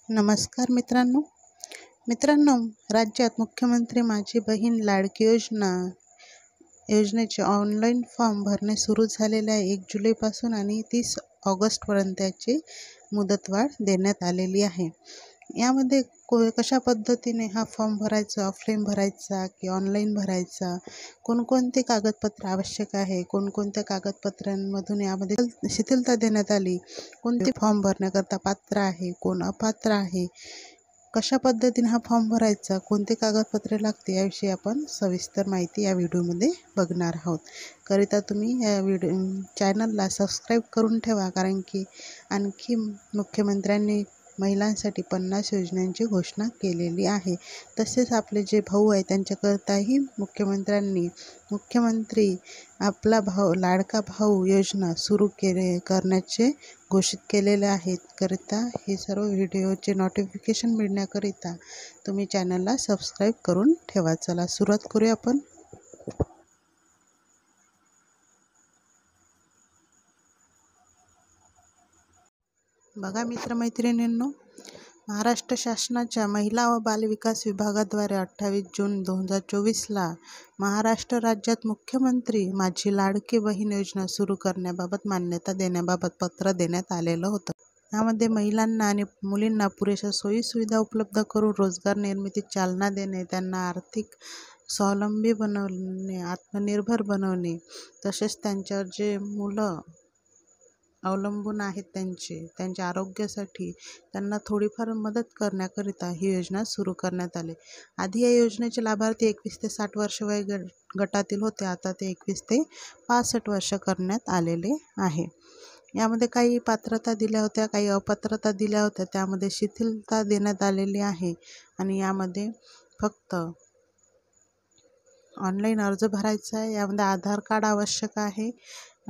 नमस्कार मित्रांनो, राज्यात मुख्यमंत्री माझी बहीण लाडकी योजनेचे ऑनलाईन फॉर्म भरणे सुरू झालेले आहे. 1 जुलैपासून आणि 30 ऑगस्टपर्यंतची मुदतवाढ देण्यात आलेली आहे. यामध्ये कशा पद्धतीने हा फॉर्म भरायचा, ऑफलाईन भरायचा की ऑनलाईन भरायचा, कोणकोणते कागदपत्र आवश्यक आहे, कोणकोणत्या कागदपत्रांमधून यामध्ये शिथिलता देण्यात आली, कोणते फॉर्म भरण्याकरता पात्र आहे, कोण अपात्र आहे, कशा पद्धतीने हा फॉर्म भरायचा, कोणते कागदपत्रे लागते याविषयी आपण सविस्तर माहिती या व्हिडिओमध्ये बघणार आहोत. करिता तुम्ही या चॅनलला सबस्क्राईब करून ठेवा, कारण की आणखी मुख्यमंत्र्यांनी महिलांसाठी 50 योजनांची घोषणा केलेली आहे. तसेच आपले जे भाऊ आहे त्यांच्याकरताही मुख्यमंत्री आपला लाडका भाऊ योजना सुरू करण्याचे घोषित केलेले आहेत. करिता हे सर्व व्हिडिओचे नोटिफिकेशन मिळण्याकरिता तुम्ही चॅनलला सबस्क्राईब करून ठेवा. चला सुरुवात करूया आपण. बघा मित्रमैत्रिणींनो, महाराष्ट्र शासनाच्या महिला व बालविकास विभागाद्वारे 28 जून 2024ला महाराष्ट्र राज्यात मुख्यमंत्री माझी लाडकी बहीण योजना सुरू करण्याबाबत मान्यता देण्याबाबत पत्र देण्यात आलेलं होतं. यामध्ये महिलांना आणि मुलींना पुरेशा सोयीसुविधा उपलब्ध करून रोजगार निर्मितीस चालना देणे, त्यांना आर्थिक स्वावलंबी बनवणे, आत्मनिर्भर बनवणे, तसेच त्यांच्यावर जे मुलं अवलंबून आहेत त्यांच्या आरोग्यासाठी त्यांना थोडीफार मदत करण्याकरिता ही योजना सुरू करण्यात आली. आधी या योजनेचे लाभार्थी 21 ते 60 वर्ष वय गटातील होते. आता ते 21 ते 65 वर्ष करण्यात आलेले आहे. यामध्ये काही पात्रता दिल्या होत्या, काही अपात्रता दिल्या होत्या. त्यामध्ये शिथिलता देण्यात आलेली आहे आणि यामध्ये फक्त ऑनलाईन अर्ज भरायचा आहे. यामध्ये आधार कार्ड आवश्यक आहे,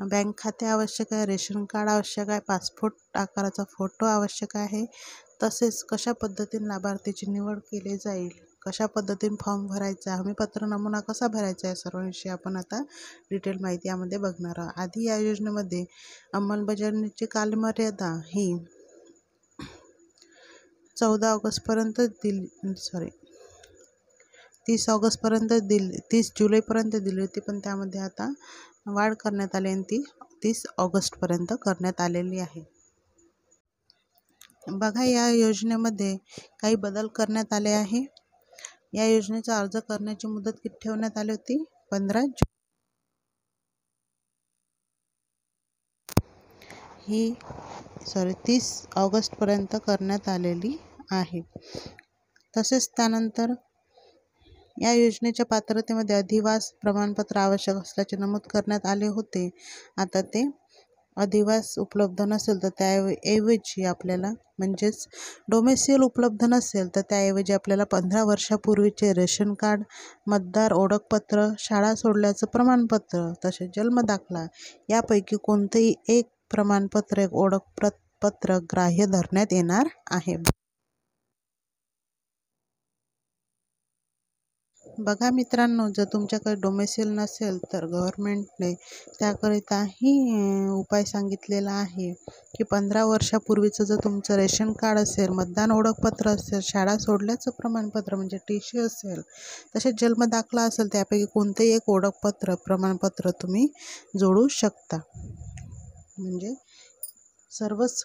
बँक खाते आवश्यक आहे, रेशन कार्ड आवश्यक आहे, पासपोर्ट आकाराचा फोटो आवश्यक आहे. तसेच कशा पद्धतीने लाभार्थीची निवड केली जाईल, कशा पद्धतीने फॉर्म भरायचा, हमीपत्र नमुना कसा भरायचा, या सर्वांविषयी आपण आता डिटेल माहिती यामध्ये बघणार आहोत. आधी या योजनेमध्ये अंमलबजावणीची कालमर्यादा ही 30 जुलैपर्यंत दिली होती, पण त्यामध्ये आता वाढ करण्यात आली आणि ती 30 ऑगस्टपर्यंत करण्यात आलेली आहे. बघा, या योजनेमध्ये काही बदल करण्यात आले आहे. या योजनेचा अर्ज करण्याची मुदत किती ठेवण्यात आली होती? 30 ऑगस्टपर्यंत करण्यात आलेली आहे. तसेच त्यानंतर या योजनेच्या पात्रतेमध्ये अधिवास प्रमाणपत्र आवश्यक असल्याचे नमूद करण्यात आले होते. आता ते अधिवास उपलब्ध नसेल तर त्याऐवजी आपल्याला, म्हणजेच डोमेसियल उपलब्ध नसेल तर त्याऐवजी आपल्याला 15 वर्षापूर्वीचे रेशन कार्ड, मतदार ओळखपत्र, शाळा सोडल्याचं प्रमाणपत्र, तसेच जन्मदाखला यापैकी कोणतेही एक प्रमाणपत्र, एक ओळखपत्र ग्राह्य धरण्यात येणार आहे. बघा मित्रांनो, जर तुमच्याकडे डोमेसिल नसेल तर गव्हर्नमेंटने त्याकरिताही उपाय सांगितलेला आहे की 15 वर्षापूर्वीचं जर तुमचं रेशन कार्ड असेल, मतदान ओळखपत्र असेल, शाळा सोडल्याचं प्रमाणपत्र म्हणजे TC असेल, तसेच जन्मदाखला असेल, त्यापैकी कोणतेही एक ओळखपत्र प्रमाणपत्र तुम्ही जोडू शकता. म्हणजे सर्वच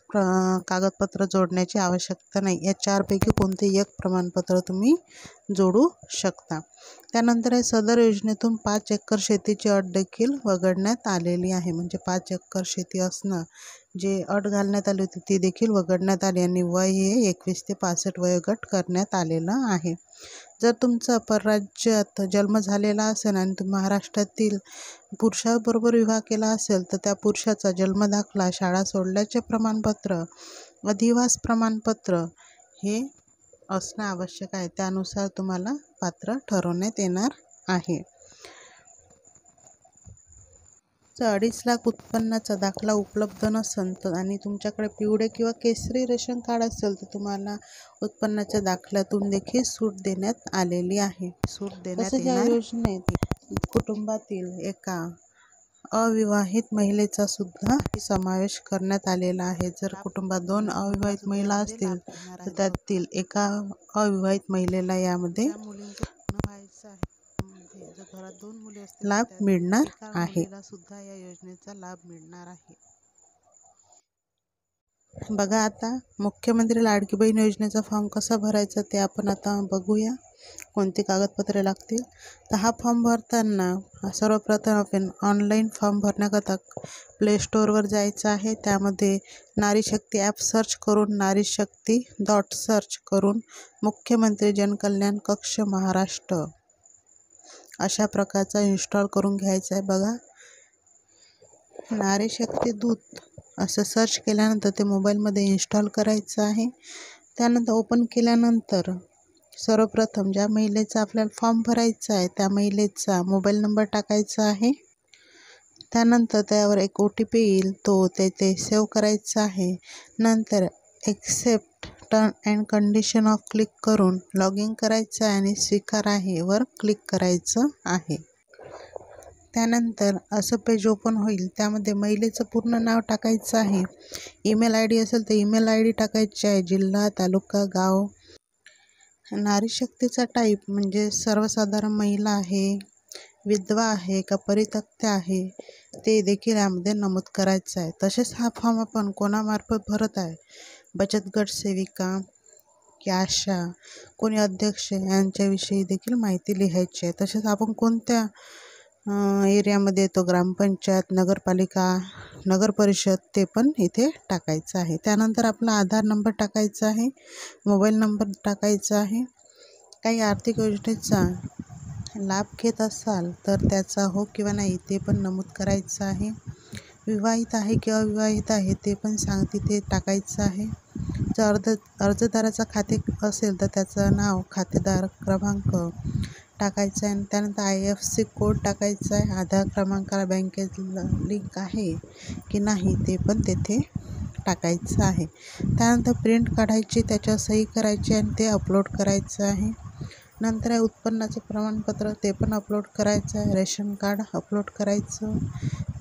कागदपत्र जोडण्याची आवश्यकता नाही. या 4 पैकी कोणतेही एक प्रमाणपत्र तुम्ही जोडू शकता. त्यानंतर या सदर योजनेतून 5 एकर शेतीची अट देखील वगळण्यात आलेली आहे. म्हणजे 5 एकर शेती असणं जे अट घालण्यात आली होती ती देखील वगळण्यात आली आणि वय हे 21 ते 65 वयोगट करण्यात आलेलं आहे. जर तुमचा परराज्यात जन्म झालेला असेल आणि तुम्ही महाराष्ट्रातील पुरुषाबरोबर विवाह केला असेल तर त्या पुरुषाचा जन्मदाखला, शाळा सोडल्याचे प्रमाणपत्र, अधिवास प्रमाणपत्र हे असणं आवश्यक आहे. त्यानुसार तुम्हाला पात्र ठरवण्यात येणार आहे. 2.5 लाख उत्पन्नाचा दाखला उपलब्ध नसेल आणि तुमच्याकडे पिवळे किंवा केसरी रेशन कार्ड असेल तर तुम्हाला उत्पन्नाच्या दाखल्यातून देखील सूट देण्यात आलेली आहे. या योजनेत कुटुंबातील एका अविवाहित महिलेचा सुद्धा समावेश करण्यात आलेला आहे. जर कुटुंबात 2 अविवाहित महिला असतील तर त्यातील एका अविवाहित महिलेला यामध्ये लाभ मिळणार आहे. सुद्धा या योजनेचा लाभ मिळणार आहे. बघा आता मुख्यमंत्री लाडकी बहीण योजनेचा फॉर्म कसा भरायचा ते आपण आता बघूया. कोणती कागदपत्रे लागतील. तर हा फॉर्म भरताना सर्वप्रथम आपण ऑनलाईन फॉर्म भरण्याकरता प्ले स्टोअरवर जायचं आहे. त्यामध्ये नारी शक्ती ॲप सर्च करून नारीशक्ती.सर्च करून मुख्यमंत्री जनकल्याण कक्ष महाराष्ट्र अशा प्रकारचा इन्स्टॉल करून घ्यायचा आहे. बघा नारी शक्ती दूत असं सर्च केल्यानंतर ते मोबाईलमध्ये इन्स्टॉल करायचं आहे. त्यानंतर ओपन केल्यानंतर सर्वप्रथम ज्या महिलेचा आपल्याला फॉर्म भरायचा आहे त्या महिलेचा मोबाईल नंबर टाकायचा आहे. त्यानंतर त्यावर एक OTP येईल, तो तेथे सेव्ह करायचा आहे. नंतर accept term and condition of click करून लॉग इन करायचं आहे आणि स्वीकार आहे वर क्लिक करायचं आहे. त्यानंतर असं पेज ओपन होईल. त्यामध्ये महिलेचं पूर्ण नाव टाकायचं आहे. ईमेल ID असेल तर ईमेल ID टाकायची आहे. जिल्हा, तालुका, गाव. नारी शक्तीचा टाईप म्हणजे सर्वसाधारण महिला आहे, विधवा आहे का परित्यक्त आहे ते देखील यामध्ये नमूद करायचं आहे. तसेच हा फॉर्म आपण कोणामार्फत भरत आहे, बचत गट सेविका की आशा, कोणी अध्यक्ष यांच्याविषयी देखील माहिती लिहायची आहे. तसेच आपण कोणत्या एरियामध्ये येतो, ग्रामपंचायत, नगरपालिका, नगर परिषद ते पण इथे टाकायचं आहे. त्यानंतर आपला आधार नंबर टाकायचा आहे, मोबाईल नंबर टाकायचा आहे. काही आर्थिक योजनेचा लाभ घेत असाल तर त्याचा हो किंवा नाही ते पण नमूद करायचं आहे. विवाहित आहे की अविवाहित आहे ते पण तिथे टाकायचं आहे. जर अर्जदाराचा खाते असेल तर त्याचं नाव, खातेदार क्रमांक टाकायचा आहे. त्यानंतर IFSC कोड टाकायचा आहे. आधार क्रमांकाला बँकेला लिंक आहे की नाही ते पण तेथे टाकायचं आहे. त्यानंतर प्रिंट काढायची, त्याच्यावर सही करायची आणि ते अपलोड करायचं आहे. नंतर आहे उत्पन्नाचं प्रमाणपत्र, ते पण अपलोड करायचं आहे. रेशन कार्ड अपलोड करायचं,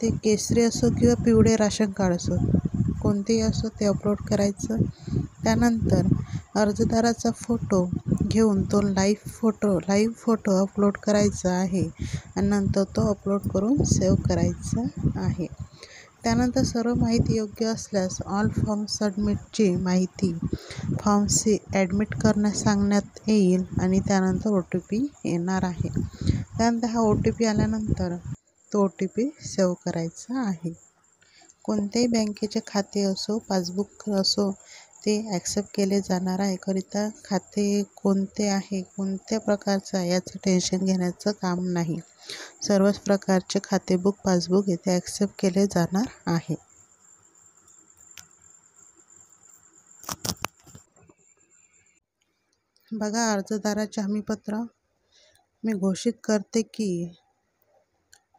ते केसरी असो किंवा पिवळे राशन कार्ड असो, कोणतेही असो ते अपलोड करायचं. त्यानंतर अर्जदाराचा फोटो घेऊन तो लाईव्ह फोटो अपलोड करायचा आहे आणि नंतर तो अपलोड करून सेव्ह करायचा आहे. त्यानंतर सर्व माहिती योग्य असल्यास ऑल फॉर्म सबमिटची माहिती फॉर्म C ॲडमिट करण्यास सांगण्यात येईल आणि त्यानंतर OTP येणार आहे. त्यानंतर हा OTP आल्यानंतर तो OTP सेव्ह करायचा आहे. कोणत्याही बँकेचे खाते असो, पासबुक असो ते ॲक्सेप्ट केले जाणार आहे. करिता खाते कोणते आहे, कोणत्या प्रकारचं आहे याचं टेन्शन घेण्याचं काम नाही. सर्वच प्रकारचे खातेबुक, पासबुक येथे ॲक्सेप्ट केले जाणार आहे. बघा अर्जदाराचे हमीपत्र मी घोषित करते की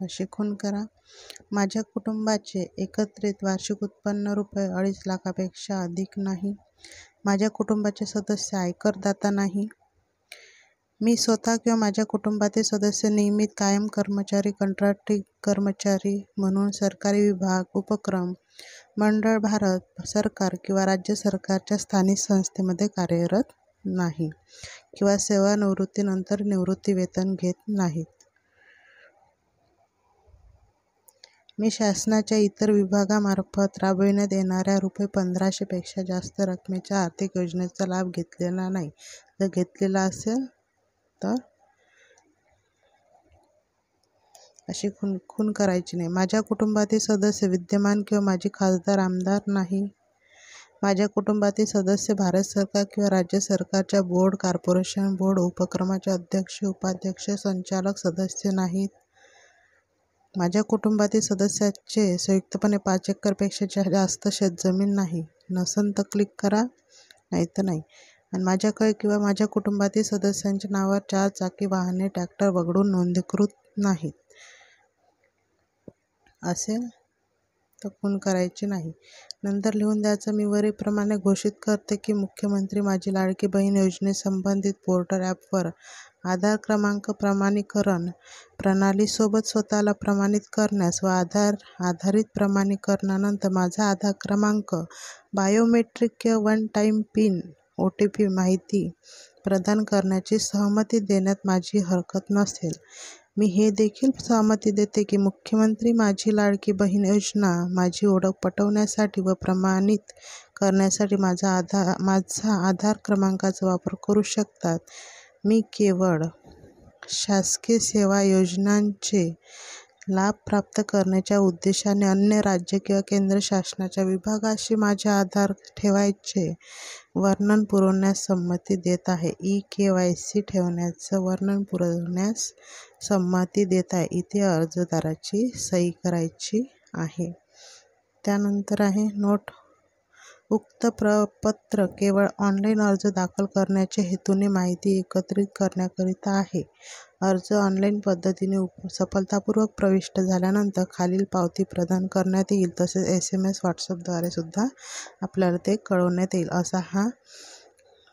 असे खून करा. माझ्या कुटुंबाचे एकत्रित वार्षिक उत्पन्न ₹2.5 लाखापेक्षा अधिक नाही. माझ्या कुटुंबाचे सदस्य आयकरदाता नाही. मी स्वतः किंवा माझ्या कुटुंबातील सदस्य नियमित कायम कर्मचारी, कंत्राटी कर्मचारी म्हणून सरकारी विभाग, उपक्रम, मंडळ, भारत सरकार किंवा राज्य सरकारच्या स्थानिक संस्थेमध्ये कार्यरत नाही किंवा सेवानिवृत्तीनंतर निवृत्तीवेतन घेत नाहीत. मी शासनाच्या इतर विभागामार्फत राबविण्यात येणाऱ्या ₹1500 पेक्षा जास्त रकमेच्या आर्थिक योजनेचा लाभ घेतलेला नाही. जर घेतलेला असेल तर अशी खून करायची नाही. माझ्या कुटुंबातील सदस्य विद्यमान किंवा माजी खासदार, आमदार नाही. माझ्या कुटुंबातील सदस्य भारत सरकार किंवा राज्य सरकारच्या बोर्ड, कॉर्पोरेशन, बोर्ड, उपक्रमाचे अध्यक्ष, उपाध्यक्ष, संचालक, सदस्य नाहीत. माझ्या कुटुंबातील सदस्याचे संयुक्तपणे 5 एकरपेक्षा जास्त शेतजमीन नाही. नसेल तर क्लिक करा, नाही तर नाही. आणि माझ्याकडे किंवा माझ्या कुटुंबातील सदस्यांच्या नावावर 4 चाकी वाहने, ट्रॅक्टर वगळून नोंदणीकृत नाहीत असेल तर खून करायची नाही. नंतर लिहून द्यायचं, मी वरीलप्रमाणे घोषित करते की मुख्यमंत्री माझी लाडकी बहीण योजनेसंबंधित पोर्टल ॲपवर आधार क्रमांक प्रमाणीकरण प्रणालीसोबत स्वतःला प्रमाणित करण्यास व आधारित प्रमाणीकरणानंतर माझा आधार क्रमांक, बायोमेट्रिक किंवा वन टाईम पिन OTP माहिती प्रदान करण्याची सहमती देण्यात माझी हरकत नसेल. मी हे देखील सहमती देते की मुख्यमंत्री माझी लाडकी बहीण योजना माझी ओळख पटवण्यासाठी व प्रमाणित करण्यासाठी माझा आधार क्रमांकाचा वापर करू शकतात. मी केवळ शासकीय सेवा योजनांचे लाभ प्राप्त करण्याच्या उद्देशाने अन्य राज्य किंवा केंद्र शासनाच्या विभागाशी माझे आधार ठेवायचे वर्णन पुरवण्यास संमती देत आहे. eKYC ठेवण्याचं वर्णन पुरवण्यास संमती देत आहे. इथे अर्जदाराची सही करायची आहे. त्यानंतर आहे नोट. उक्त प्रपत्र केवळ ऑनलाईन अर्ज दाखल करण्याच्या हेतूने माहिती एकत्रित करण्याकरिता आहे. अर्ज ऑनलाईन पद्धतीने सफलतापूर्वक प्रविष्ट झाल्यानंतर खालील पावती प्रदान करण्यात येईल. तसेच SMS WhatsAppद्वारे सुद्धा आपल्याला ते कळवण्यात येईल. असा हा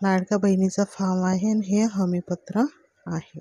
लाडक्या बहिणीचा फॉर्म आहे आणि हे हमीपत्र आहे.